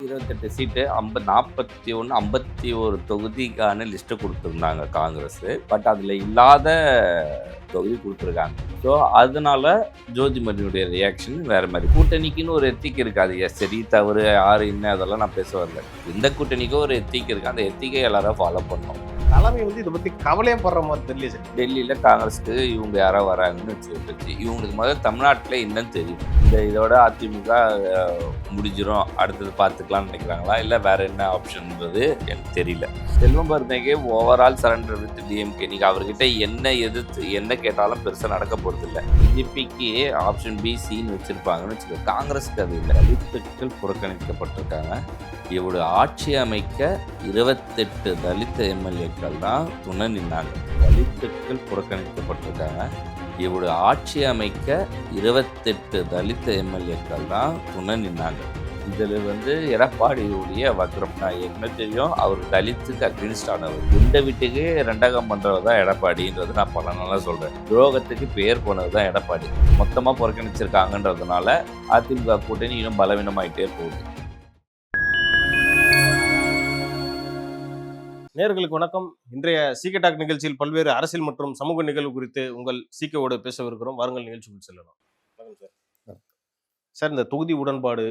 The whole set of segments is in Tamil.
28 சீட்டு 41 51 தொகுதிக்கான லிஸ்ட்டு கொடுத்துருந்தாங்க காங்கிரஸ். பட் அதில் இல்லாத தொகுதி கொடுத்துருக்காங்க. ஸோ அதனால ஜோதிமணியுடைய ரியாக்ஷன் வேறு மாதிரி. கூட்டணிக்குன்னு ஒரு எத்திக் இருக்காது. சரி தவறு யார் என்ன அதெல்லாம் நான் பேச வரல. எந்த கூட்டணிக்கும் ஒரு எத்திக் இருக்குது. அந்த எத்திக்கை எல்லாரும் ஃபாலோ பண்ணணும். தலைமை இதை பற்றி கவலையே படுற மாதிரி தெரியல சார். டெல்லியில் காங்கிரஸுக்கு இவங்க யாரோ வராங்கன்னு வச்சு இவங்களுக்கு முதல்ல தமிழ்நாட்டில் என்னன்னு தெரியும். இதோட அதிமுக முடிஞ்சிடும், அடுத்தது பார்த்துக்கலாம்னு நினைக்கிறாங்களா, இல்லை வேற என்ன ஆப்ஷன்ன்றது எனக்கு தெரியல. செல்வம் பெருந்தகை ஓவரால் சரண்டர் வித் டிஎம்கே. நீங்கள் அவர்கிட்ட என்ன எதிர்த்து என்ன கேட்டாலும் பெருசாக நடக்க போகிறது இல்லை. பிஜேபிக்கு ஆப்ஷன் பி சின்னு வச்சுருப்பாங்கன்னு வச்சுக்கோ. காங்கிரஸுக்கு அது இல்லை. தலித்துக்கள் புறக்கணிக்கப்பட்டிருக்காங்க. இவருடைய ஆட்சி அமைக்க 28 தலித் எம்எல்ஏக்கள் தான் துணை நின்னாங்க. தலித்துக்கள் புறக்கணிக்கப்பட்டிருக்காங்க. இவருடைய ஆட்சி அமைக்க 28 தலித் எம்எல்ஏக்கள் தான் துணை நின்னாங்க. இதில் எடப்பாடியுடைய வக்ரம். நான் என்ன தெரியும், அவர் தலித்துக்கு அக்ரின்ஸ்ட் ஆனவர். இந்த வீட்டுக்கு ரெண்டகம் பண்ணுறவர் தான் எடப்பாடின்றது நான் பல நாளாக சொல்கிறேன். துரோகத்துக்கு பேர் போனது தான் எடப்பாடி. மொத்தமாக புறக்கணிச்சிருக்காங்கன்றதுனால அதிமுக கூட்டணி இன்னும் பலவீனமாயிட்டே போகுது. நேயர்களுக்கு வணக்கம். இன்றைய சீக்க டாக் நிகழ்ச்சியில் பல்வேறு அரசியல் மற்றும் சமூக நிகழ்வு குறித்து உங்கள் சீக்கோடு பேசவிருக்கிறோம். வாருங்கள் நிகழ்ச்சிக்குள் செல்லலாம். வணக்கம் சார். சார், இந்த தொகுதி உடன்பாடு,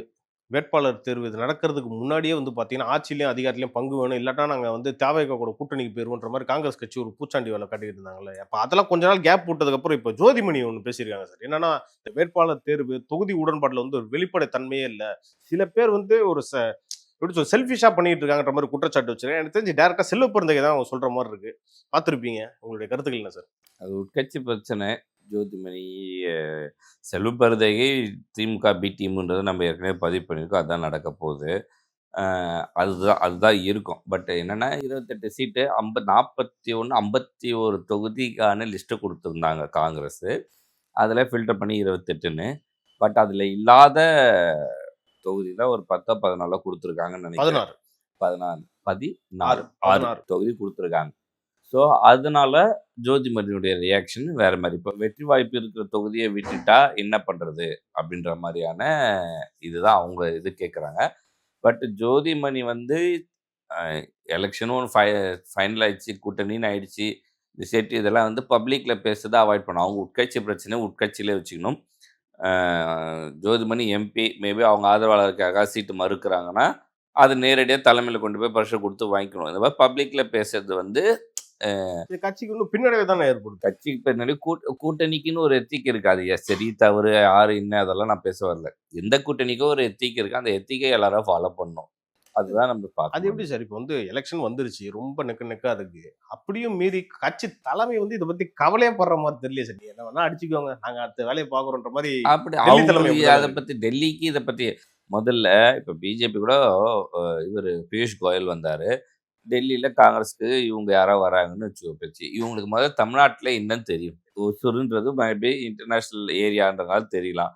வேட்பாளர் தேர்வு இது நடக்கிறதுக்கு முன்னாடியே பார்த்தீங்கன்னா ஆட்சியிலையும் அதிகாரத்திலையும் பங்கு வேணும், இல்லாட்டா நாங்கள் தேவைக்க கூட கூட்டணிக்கு போயிருவோன்ற மாதிரி காங்கிரஸ் கட்சி ஒரு பூச்சாண்டி வேலை காட்டிட்டு இருந்தாங்கல்ல. அப்போ அதெல்லாம் கொஞ்ச நாள் கேப் போட்டதுக்கப்புறம் இப்போ ஜோதிமணி ஒன்று பேசியிருக்காங்க சார். என்னன்னா, இந்த வேட்பாளர் தேர்வு தொகுதி உடன்பாட்டில் ஒரு வெளிப்படை தன்மையே இல்லை. சில பேர் ஒரு எப்படி செல்ஃபிஷா பண்ணிட்டு இருக்காங்கன்ற மாதிரி குற்றச்சாட்டு வச்சிருக்கேன். எனக்கு தெரிஞ்சு டேரக்டா செல்வ பெருந்தகை தான் அவங்க சொல்ற மாதிரி இருக்கு. பார்த்துருப்பீங்க. உங்களுடைய கருத்துக்கள் என்ன சார்? அது உட்கட்சி பிரச்சனை. ஜோதிமணி செல்வ பெருந்தகை திமுக பி டீம்ன்றதை நம்ம ஏற்கனவே பதிவு பண்ணியிருக்கோம். அதுதான் நடக்க போகுது. அதுதான் இருக்கும். பட் என்னென்னா 28 சீட்டு 41 51 தொகுதிக்கான லிஸ்ட்டு கொடுத்துருந்தாங்க காங்கிரஸ். அதில் ஃபில்டர் பண்ணி 28ன்னு. பட் அதில் இல்லாத தொகுதி தான் ஒரு 10 14 கொடுத்துருக்காங்கன்னு நினைக்கிறேன். 16 தொகுதி கொடுத்துருக்காங்க. ஸோ அதனால ஜோதிமணியுடைய ரியாக்ஷன் வேற மாதிரி. இப்போ வெற்றி வாய்ப்பு இருக்கிற தொகுதியை விட்டுட்டா என்ன பண்ணுறது அப்படின்ற மாதிரியான இதுதான் அவங்க கேட்குறாங்க. பட் ஜோதிமணி எலெக்ஷனும் ஃபைனல் ஆயிடுச்சு, கூட்டணின்னு ஆயிடுச்சு. இந்த செட்டு இதெல்லாம் பப்ளிக்கில் பேசுறதை அவாய்ட் பண்ணணும். அவங்க உட்கட்சி பிரச்சனை உட்கட்சியிலே வச்சுக்கணும். ஜோதிமணி எம்பி மேபி அவங்க ஆதரவாளருக்காக சீட்டு மறுக்கிறாங்கன்னா அது நேரடியாக தலைமையில் கொண்டு போய் ப்ரெஷர் கொடுத்து வாங்கிக்கணும். இந்த மாதிரி பப்ளிக்கில் பேசுறது கட்சிக்கு இன்னும் பின்னடைவை தானே ஏற்படும். கட்சிக்கு பின்னாடி கூட்டணிக்குன்னு ஒரு எத்திக் இருக்காது. சரி தவறு யார் என்ன அதெல்லாம் நான் பேச வரல. எந்த கூட்டணிக்கும் ஒரு எத்திக் இருக்கு. அந்த எத்திக்கை எல்லாரும் ஃபாலோ பண்ணணும். அதுதான் நம்ம பார்க்கணும். அது எப்படி சார்? இப்போ எலெக்ஷன் வந்துருச்சு, ரொம்ப நெக்கா இருக்கு. அப்படியும் மீறி கட்சி தலைமை இதை பத்தி கவலையே படுற மாதிரி தெரியல சார். என்ன வேணா அடிச்சுக்கோங்க, நாங்க அடுத்த வேலையை பாக்குறோன்ற மாதிரி. அப்படி அதை பத்தி டெல்லிக்கு இதை பத்தி முதல்ல இப்போ பிஜேபி கூட இவர் பியூஷ் கோயல் வந்தாரு. டெல்லியில் காங்கிரஸுக்கு இவங்க யாரோ வராங்கன்னு வச்சு இவங்களுக்கு முதல்ல தமிழ்நாட்டில் என்னன்னு தெரியும். ஒசூருன்றது மேபி இன்டர்நேஷ்னல் ஏரியான்றனால தெரியலாம்.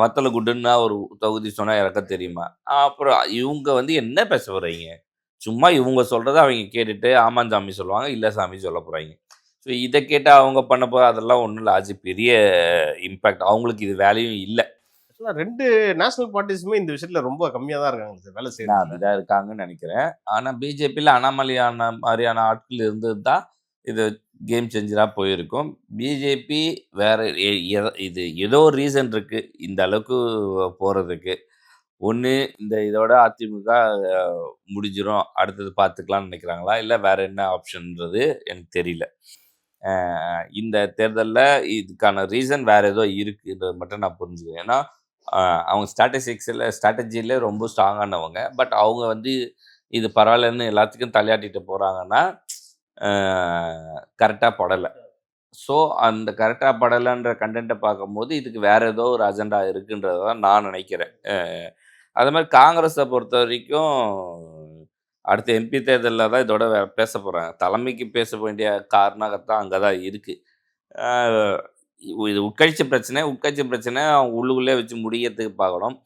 வத்தலகுண்டுன்னா ஒரு தொகுதி சொன்னால் இறக்க தெரியுமா? அப்புறம் இவங்க என்ன பேச போகிறீங்க? சும்மா இவங்க சொல்கிறத அவங்க கேட்டுட்டு ஆமாம் சாமி சொல்லுவாங்க, இல்லை சாமி சொல்ல போகிறாங்க. ஸோ இதை கேட்டால் அவங்க பண்ண போகிற அதெல்லாம் ஒன்றும் இல்லை. அது பெரிய இம்பேக்ட். அவங்களுக்கு இது வேலையும் இல்லை. ரெண்டு நேஷனல் பார்ட்டிஸுமே இந்த விஷயத்துல ரொம்ப கம்மியாக தான் இருக்காங்க சார், வேலை செய்யணும். அப்படிதான் இருக்காங்கன்னு நினைக்கிறேன். ஆனால் பிஜேபியில் அனாமலியான மாதிரியான ஆட்கள் இருந்தது தான் இது கேம் சேஞ்சராக போயிருக்கும். பிஜேபி வேற இது ஏதோ ஒரு ரீசன் இருக்கு இந்த அளவுக்கு போகிறதுக்கு. ஒன்று இதோட அதிமுக முடிஞ்சிடும், அடுத்தது பார்த்துக்கலாம்னு நினைக்கிறாங்களா, இல்லை வேற என்ன ஆப்ஷன்ன்றது எனக்கு தெரியல. இந்த தேர்தலில் இதுக்கான ரீசன் வேற ஏதோ இருக்குன்றது மட்டும் நான் புரிஞ்சுக்கிறேன். ஏன்னா அவங்க ஸ்ட்ராட்டஜியில் ரொம்ப ஸ்ட்ராங்கானவங்க. பட் அவங்க இது பரவாயில்லன்னு எல்லாத்துக்கும் தலையாட்டிட்டு போகிறாங்கன்னா கரெக்டாக படலை. ஸோ அந்த கரெக்டாக படலைன்ற கண்டென்ட்டை பார்க்கும்போது இதுக்கு வேறு ஏதோ ஒரு அஜெண்டா இருக்குன்றது தான் நான் நினைக்கிறேன். அது மாதிரி காங்கிரஸை பொறுத்த வரைக்கும் அடுத்த எம்பி தேர்தலில் தான் இதோட பேச போகிறாங்க. தலைமைக்கு பேச வேண்டிய காரணத்தான் அங்கே தான் இருக்குது. இது உட்கட்சி பிரச்சனை அவங்க உள்ளுக்குள்ளே வச்சு முடியறதுக்கு பார்க்கணும்.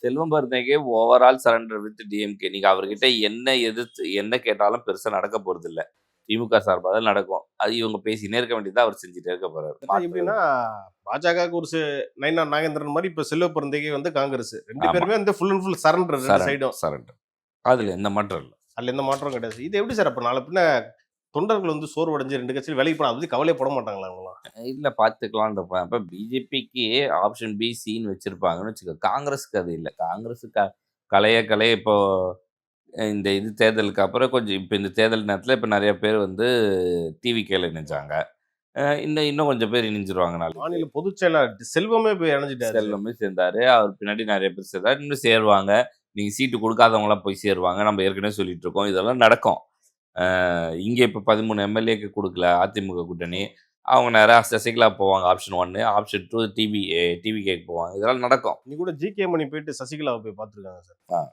செல்வம் பெருந்தகை ஓவரால் சரண்டர் வித் டிஎம்கே. நீங்கள் அவர்கிட்ட என்ன எதிர்த்து என்ன கேட்டாலும் பெருசாக நடக்க போகிறது இல்லை. திமுக சார்பாக தான் நடக்கும். அது இவங்க பேசினே இருக்க வேண்டியது அவர் செஞ்சுட்டே இருக்க போறாரு. எப்படின்னா பாஜகவுக்கு ஒரு நயினார் நாகேந்திரன் மாதிரி இப்ப செல்வ பிறந்தகை வந்து காங்கிரஸ் 2 ஆமா. பேருமே வந்து ஃபுல் அண்ட் ஃபுல் சரண்டர் 2 சைடும். சரண்டர். அதுல எந்த மாற்றம் இல்லை. அதுல எந்த மாற்றம் கிடையாது. இது எப்படி சார் அப்ப நாளை பின்ன தொண்டர்கள் வந்து சோர்வடைஞ்சு 2 கட்சியில் வேலைக்கு போனா அதை பத்தி கவலைப்பட மாட்டாங்களா அவங்களாம்? இல்ல பார்த்துக்கலான்றப்ப அப்ப பிஜேபிக்கு ஆப்ஷன் பி, சின்னு வச்சிருப்பாங்கன்னு வச்சுக்கோ. காங்கிரஸுக்கு அது இல்லை. காங்கிரஸுக்கு கலைய இப்போ இந்த இது தேர்தலுக்கு அப்புறம் கொஞ்சம் இப்போ இந்த தேர்தல் நேரத்தில் இப்போ நிறைய பேர் வந்து டிவிகேல இணைஞ்சாங்க. இன்னும் கொஞ்சம் பேர் இணைஞ்சிருவாங்க நாளைக்கு. மாநில பொதுச் செயலாளர் செல்வமே போய் இணைஞ்சிட்டாரு. செல்வமே சேர்ந்தாரு. அவர் பின்னாடி நிறைய பேர் சேர்ந்தாரு. இன்னும் சேருவாங்க. நீங்க சீட்டு கொடுக்காதவங்களாம் போய் சேருவாங்க. நம்ம ஏற்கனவே சொல்லிட்டு இருக்கோம். இதெல்லாம் நடக்கும். இங்கே இப்போ 13 எம்எல்ஏக்கு கொடுக்கல அதிமுக கூட்டணி. அவங்க நேரா சசிகலா போவாங்க ஆப்ஷன் 1, ஆப்ஷன் 2 டிவிகேக்கு போவாங்க. இதெல்லாம் நடக்கும். இன்னைக்கு கூட ஜிகே மணி போயிட்டு சசிகலாவை போய் பார்த்துருக்காங்க சார்.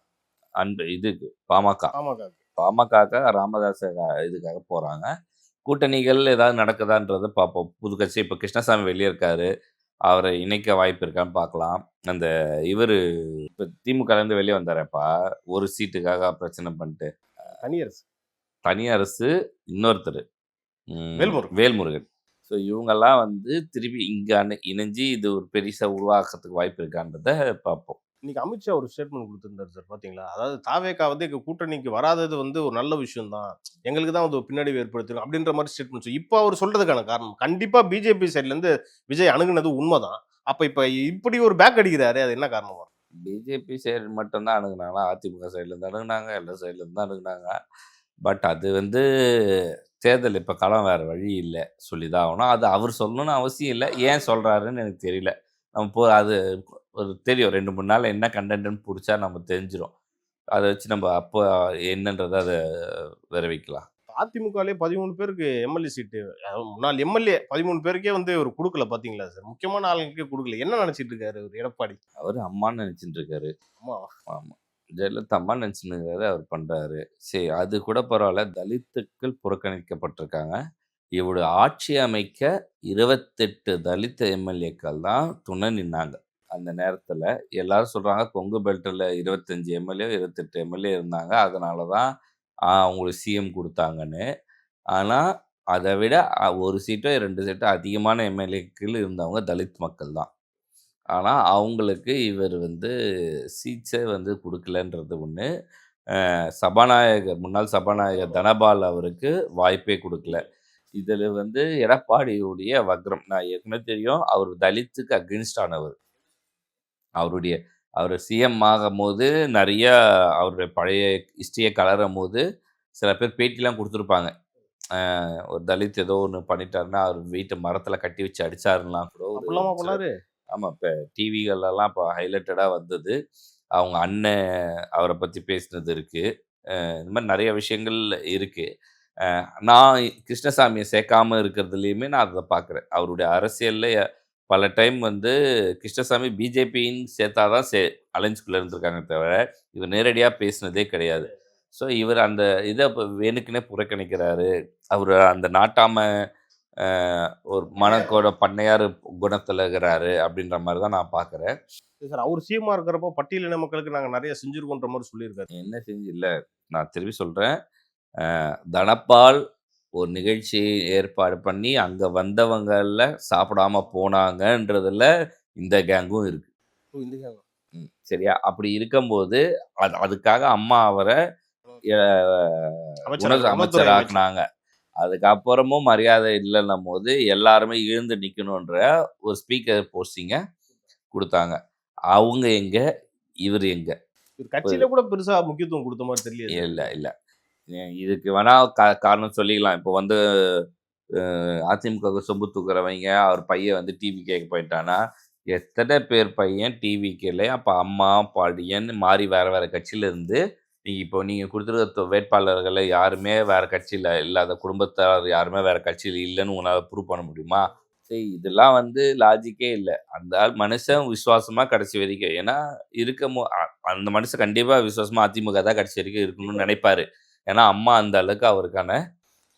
இதுக்கு பாமக ராமதாஸ் இதுக்காக போறாங்க. கூட்டணிகள் ஏதாவது நடக்குதான்றதை பார்ப்போம். புது கட்சி இப்போ கிருஷ்ணசாமி வெளியே இருக்காரு. அவரை இணைக்க வாய்ப்பு இருக்கான்னு பார்க்கலாம். அந்த இவர் இப்போ திமுகலேருந்து வெளியே வந்தாரப்பா, ஒரு சீட்டுக்காக பிரச்சனை பண்ணிட்டு. தனியரசு இன்னொருத்தர் வேல்முருகன். ஸோ இவங்கெல்லாம் வந்து திருப்பி இங்கே இணைஞ்சு இது ஒரு பெருசா உருவாக்குறதுக்கு வாய்ப்பு இருக்கான்றத பார்ப்போம். இன்னைக்கு அமித்ஷா ஒரு ஸ்டேட்மெண்ட் கொடுத்திருந்தாரு சார், பாத்தீங்களா? அதாவது தாவேகா வந்து எங்க கூட்டணிக்கு வராதது வந்து ஒரு நல்ல விஷயம் தான், எங்களுக்கு தான் வந்து ஒரு பின்னாடி ஏற்படுத்திடும் அப்படின்ற மாதிரி ஸ்டேட்மெண்ட். இப்போ அவர் சொல்றதுக்கான காரணம் கண்டிப்பா பிஜேபி சைட்ல இருந்து விஜய் அணுகுனது உண்மைதான். அப்ப இப்ப இப்படி ஒரு பேக் அடிக்கிறாரு, அது என்ன காரணமா? பிஜேபி சைடு மட்டும்தான் அணுகுனாங்களா? அதிமுக சைட்லேருந்து அணுகுனாங்க, எல்லா சைட்லேருந்து தான் அணுகுனாங்க. பட் அது வந்து தேர்தல் இப்போ களம் வேறு வழி இல்லை, சொல்லி தான் ஆகணும். அது அவர் சொல்லணும்னு அவசியம் இல்லை. ஏன் சொல்கிறாருன்னு எனக்கு தெரியல. நம்ம அது ஒரு தெரியும் 2-3 நாள் என்ன கண்டென்ட்னு பிடிச்சா நம்ம தெரிஞ்சிடும். அதை வச்சு நம்ம அப்போ என்னன்றதை அதை விரைவிக்கலாம். அதிமுகலே 13 பேருக்கு எம்எல்ஏ சீட்டு, முன்னாள் எம்எல்ஏ 13 பேருக்கே வந்து ஒரு கொடுக்கல, பாத்தீங்களா சார்? முக்கியமான ஆளுங்களுக்கே கொடுக்கல. என்ன நினைச்சிட்டு இருக்காரு ஒரு எடப்பாடி? அவர் அம்மான்னு நினைச்சிட்டு இருக்காரு. ஆமாம், ஜெயலலிதா அம்மா நினச்சின்னு இருக்காரு. அவர் பண்ணுறாரு. சரி, அது கூட பரவாயில்ல. தலித்துக்கள் புறக்கணிக்கப்பட்டிருக்காங்க. இவருடைய ஆட்சி அமைக்க 28 தலித் எம்எல்ஏக்கள் தான் துணை நின்னாங்க. அந்த நேரத்தில் எல்லாரும் சொல்கிறாங்க கொங்கு பெல்ட்டில் 25 எம்எல்ஏ 28 எம்எல்ஏ இருந்தாங்க, அதனால தான் அவங்களுக்கு சிஎம் கொடுத்தாங்கன்னு. ஆனால் அதை விட ஒரு சீட்டோ 2 சீட்டோ அதிகமான எம்எல்ஏக்கள் இருந்தவங்க தலித் மக்கள் தான். ஆனால் அவங்களுக்கு இவர் வந்து சீட்ஸே வந்து கொடுக்கலன்றது ஒன்று. முன்னாள் சபாநாயகர் தனபால் அவருக்கு வாய்ப்பே கொடுக்கல. இதில் வந்து எடப்பாடியுடைய வக்ரம் நான் ஏற்கனவே தெரியும். அவர் தலித்துக்கு அகென்ஸ்ட் ஆனவர். அவர் சிஎம் ஆகும் போது நிறைய அவருடைய பழைய ஹிஸ்ட்ரியை கலரும் போது சில பேர் பேட்டிலாம் கொடுத்துருப்பாங்க. ஒரு தலித் ஏதோ ஒன்று பண்ணிட்டாருன்னா அவர் வீட்டை மரத்தில் கட்டி வச்சு அடிச்சாருலாம் கூட. ஆமாம், இப்போ டிவிகளெல்லாம் இப்போ ஹைலைட்டடாக வந்தது. அவங்க அண்ணன் அவரை பற்றி பேசினது இருக்குது. இந்த மாதிரி நிறைய விஷயங்கள் இருக்குது. நான் கிருஷ்ணசாமியை சேர்க்காமல் இருக்கிறதுலையுமே நான் அதை பார்க்குறேன். அவருடைய அரசியலில் பல டைம் வந்து கிருஷ்ணசாமி பிஜேபின்னு சேர்த்தா தான் அலைன்ஸ்குள்ளே இருந்திருக்காங்க தவிர இவர் நேரடியாக பேசினதே கிடையாது. ஸோ இவர் அந்த இதை இப்போ வேணுக்குன்னே புறக்கணிக்கிறாரு. அவர் அந்த நாட்டாம ஒரு மனக்கோட பண்ணையார் குணத்தில் இருக்கிறாரு அப்படின்ற மாதிரி தான் நான் பார்க்குறேன். சார், அவர் சிஎம்மா இருக்கிறப்போ பட்டியலின மக்களுக்கு நாங்கள் நிறைய செஞ்சுருக்கோன்ற மாதிரி சொல்லியிருக்காரு. என்ன செஞ்சு இல்லை, நான் திரும்பி சொல்கிறேன். தனபால் ஒரு நிகழ்ச்சி ஏற்பாடு பண்ணி அங்கே வந்தவங்களில் சாப்பிடாம போனாங்கன்றதுல இந்த கேங்கும் இருக்கு. சரியா? அப்படி இருக்கும்போது அதுக்காக அம்மா அவரை அமைச்சராக்குனாங்க. அதுக்கப்புறமும் மரியாதை இல்லைன்னும் போது எல்லாருமே எழுந்து நிற்கணுன்ற ஒரு ஸ்பீக்கர் போஸ்டிங்கை கொடுத்தாங்க. அவங்க எங்க, இவர் எங்க? கட்சியில கூட பெருசா முக்கியத்துவம் கொடுத்த மாதிரி தெரியல. இல்லை இதுக்கு வேணா காரணம் சொல்லிக்கலாம். இப்போ வந்து அதிமுக சொம்பு தூக்குறவங்க அவர் பையன் வந்து டிவிகேக்கு போயிட்டானா எத்தனை பேர் பையன் டிவிகேல அப்போ அம்மா பாடியன் மாறி வேற கட்சியில இருந்து நீங்கள் கொடுத்துருக்க வேட்பாளர்களை யாருமே வேறு கட்சியில் இல்லாத குடும்பத்தார் யாருமே வேறு கட்சியில் இல்லைன்னு உங்களால் ப்ரூவ் பண்ண முடியுமா? சரி, இதெல்லாம் வந்து லாஜிக்கே இல்லை. அந்த மனுஷன் விசுவாசமாக கடைசி வரைக்கும், ஏன்னா அந்த மனுஷன் கண்டிப்பாக விசுவாசமாக அதிமுக தான் கடைசி வரைக்கும் இருக்கணும்னு நினைப்பாரு. ஏன்னா அம்மா அந்த அளவுக்கு அவருக்கான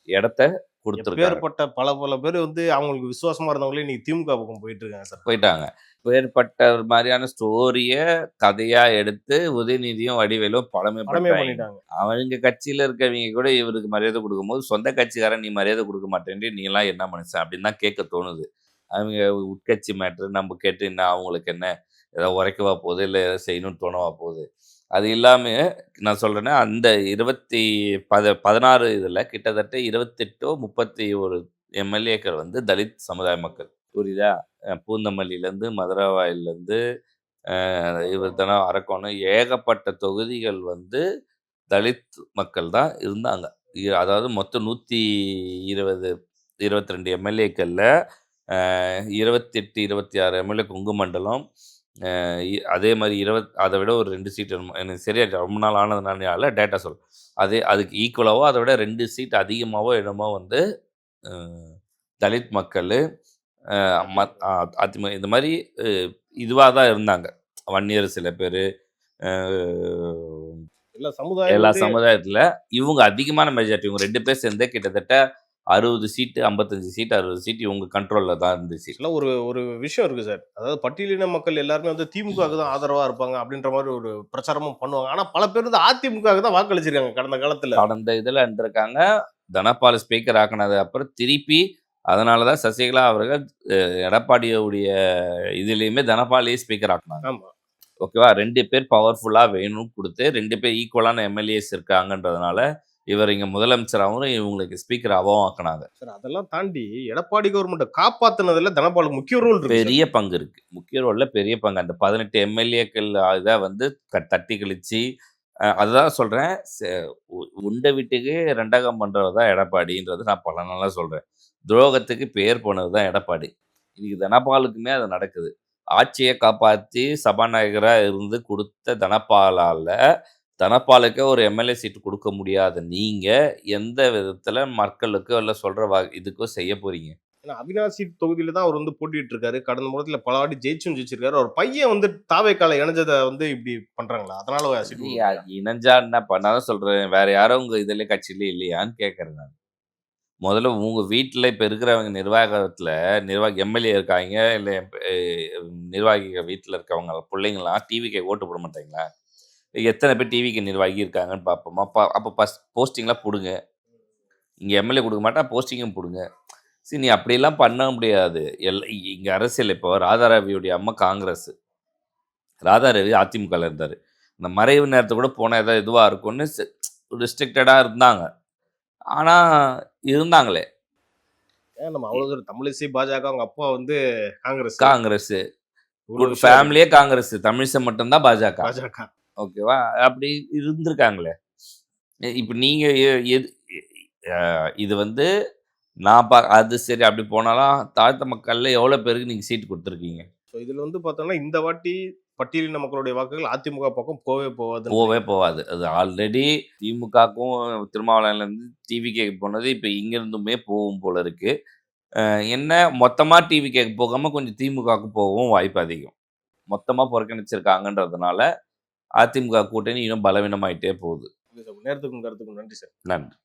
இடத்த கொடுத்துருக்காரு. எப்பேற்பட்ட பல பேர் வந்து அவங்களுக்கு விசுவாசமா இருந்தவங்களே இன்னைக்கு திமுக பக்கம் போயிட்டு இருக்காங்க சார். போயிட்டாங்க. வேறுபட்ட ஒரு மாதிரியான ஸ்டோரிய கதையா எடுத்து உதயநிதியும் வடிவேலும் படமே படமே பண்ணிட்டாங்க. பண்ணிட்டாங்க. அவங்க கட்சியில இருக்கவங்க கூட இவருக்கு மரியாதை கொடுக்கும்போது, சொந்த கட்சிக்காரன் நீ மரியாதை கொடுக்க மாட்டேன்டி, நீ எல்லாம் என்ன மனுஷன் அப்படின்னு தான் கேட்க தோணுது. அவங்க உட்கட்சி மேட்ரு நம்ம கேட்டு என்ன அவங்களுக்கு என்ன ஏதோ உரைக்கவா போகுது, இல்லை ஏதோ செய்யணும்னு தோணவா போகுது. அது இல்லாம நான் சொல்றேன்னா, அந்த 16 இதில் கிட்டத்தட்ட 28 31 எம்எல்ஏக்கள் வந்து தலித் சமுதாய மக்கள். புரியுதா? பூந்தமல்லியிலேருந்து மதுரவாயிலேருந்து இவர் தானே அரக்கோணம் ஏகப்பட்ட தொகுதிகள் வந்து தலித் மக்கள் தான் இருந்தாங்க. அதாவது மொத்தம் 120 22 எம்எல்ஏக்கள்ல 28 26 எம்எல்ஏ கொங்கு மண்டலம். அதே மாதிரி அதை விட ஒரு 2 சீட் எனக்கு சரியா ரொம்ப நாள் ஆனதுனால டேட்டா அதுக்கு ஈக்குவலாவோ அதை விட 2 சீட் அதிகமாகவோ என்னமோ வந்து தலித் மக்கள் அதிமுக இந்த மாதிரி இதுவாக தான் இருந்தாங்க. வன்னியர் சில பேர் எல்லா சமுதாயத்தில் இவங்க அதிகமான மெஜாரிட்டி. இவங்க 2 பேர் சேர்ந்து கிட்டத்தட்ட 60 சீட்டு 55 சீட்டு 60 சீட்டு இவங்க கண்ட்ரோலில் தான் இருந்துச்சு. ஒரு விஷயம் இருக்குது சார். அதாவது பட்டியலின மக்கள் எல்லாருமே வந்து திமுகவுக்கு தான் ஆதரவாக இருப்பாங்க அப்படின்ற மாதிரி ஒரு பிரச்சாரமும் பண்ணுவாங்க. ஆனால் பல பேர் வந்து அதிமுகவுக்கு தான் வாக்களிச்சிருக்காங்க கடந்த காலத்தில். கடந்த இதில் இருந்திருக்காங்க. தனபால் ஸ்பீக்கர் ஆக்கினது அப்புறம் திருப்பி அதனால தான் சசிகலா அவர்கள் எடப்பாடியுடைய இதுலேயுமே தனபாலையே ஸ்பீக்கர் ஆக்கினாங்க. ஆமாம், ஓகேவா? 2 பேர் பவர்ஃபுல்லாக வேணும்னு கொடுத்து 2 பேர் ஈக்குவலான எம்எல்ஏஸ் இருக்காங்கன்றதுனால இவர் இங்கே முதலமைச்சராகவும் இவங்களுக்கு ஸ்பீக்கராகவும் ஆக்கினாங்க. சார் அதெல்லாம் தாண்டி எடப்பாடி கவர்மெண்ட்டை காப்பாற்றினதுல தனபாலுக்கு முக்கிய ரோல் இருக்கு. பெரிய பங்கு இருக்கு. முக்கிய ரோலில் பெரிய பங்கு. அந்த 18 எம்எல்ஏக்கள் இதை வந்து தட்டி கழிச்சு அதுதான் சொல்கிறேன். உண்டை வீட்டுக்கு ரெண்டகம் பண்ணுறது தான் எடப்பாடின்றது நான் பல நாளாக சொல்கிறேன். துரோகத்துக்கு பேர் போனது தான் எடப்பாடி. இன்னைக்கு தனபாலுக்குமே அது நடக்குது. ஆட்சியை காப்பாற்றி சபாநாயகராக இருந்து கொடுத்த தனபாலுக்கு ஒரு எம்எல்ஏ சீட்டு கொடுக்க முடியாத நீங்கள் எந்த விதத்தில் மக்களுக்கோ இல்லை சொல்கிற இதுக்கோ செய்ய போகிறீங்க? ஏன்னா அவினாசி தொகுதியில தான் அவர் வந்து போட்டிட்டு இருக்காரு. கடந்த முறையில் பல வாட்டி ஜெயிச்சிருக்காரு. அவர் பையன் வந்து தாவேக்கால இணைஞ்சதை வந்து இப்படி பண்றாங்களா? அதனால இணைஞ்சா என்ன பண்ணாதான் சொல்கிறேன். வேற யாரும் உங்கள் இதில் கட்சியிலே இல்லையான்னு கேட்குறேன் நான். முதல்ல உங்கள் வீட்டில் இப்போ இருக்கிறவங்க நிர்வாகி எம்எல்ஏ இருக்காங்க, இல்லை நிர்வாகிகள் வீட்டில் இருக்கவங்க பிள்ளைங்களாம் டிவிக்கு ஓட்டு போட மாட்டாங்களா? எத்தனை பேர் டிவிக்கு நிர்வாகி இருக்காங்கன்னு பார்ப்போமா? அப்போ போஸ்டிங்லாம் போடுங்க. இங்கே எம்எல்ஏ கொடுக்க மாட்டா, போஸ்டிங்கும் போடுங்க. சரி, நீ அப்படிலாம் பண்ண முடியாது. இங்கே அரசியல் இப்போ ராதாரவியுடைய அம்மா காங்கிரஸ், ராதாரவி அதிமுகவில் இருந்தார். இந்த மறைவு நேரத்தை கூட போனால் ஏதாவது இதுவாக இருக்கும்னு ரெஸ்ட்ரிக்டடாக இருந்தாங்க. ஆனால் இருந்தாங்களே. நம்ம அவ்வளோ தமிழிசை பாஜக, அவங்க அப்பா வந்து காங்கிரஸ் ஃபேமிலியே காங்கிரஸ், தமிழிசை மட்டும்தான் பாஜக. ஓகேவா? அப்படி இருந்திருக்காங்களே. இப்போ நீங்கள் இது வந்து நான் அது சரி. அப்படி போனாலும் தாழ்த்த மக்களில் எவ்வளோ பேருக்கு நீங்கள் சீட்டு கொடுத்துருக்கீங்க? ஸோ இதில் வந்து பார்த்தோம்னா இந்த வாட்டி பட்டியலின மக்களுடைய வாக்குகள் அதிமுக பக்கம் போவே போகாது. அது ஆல்ரெடி திமுகக்கும் திருமாவளவன்லேருந்து டிவிகே போனது இப்போ இங்கேருந்துமே போகும் போல இருக்கு. என்ன மொத்தமாக டிவிகே போகாமல் கொஞ்சம் திமுகவுக்கு போகவும் வாய்ப்பு அதிகம். மொத்தமாக புறக்கணிச்சிருக்காங்கன்றதுனால அதிமுக கூட்டணி இன்னும் பலவீனமாயிட்டே போகுது. நேரத்துக்கும் கருத்துக்கும் நன்றி சார். நன்றி.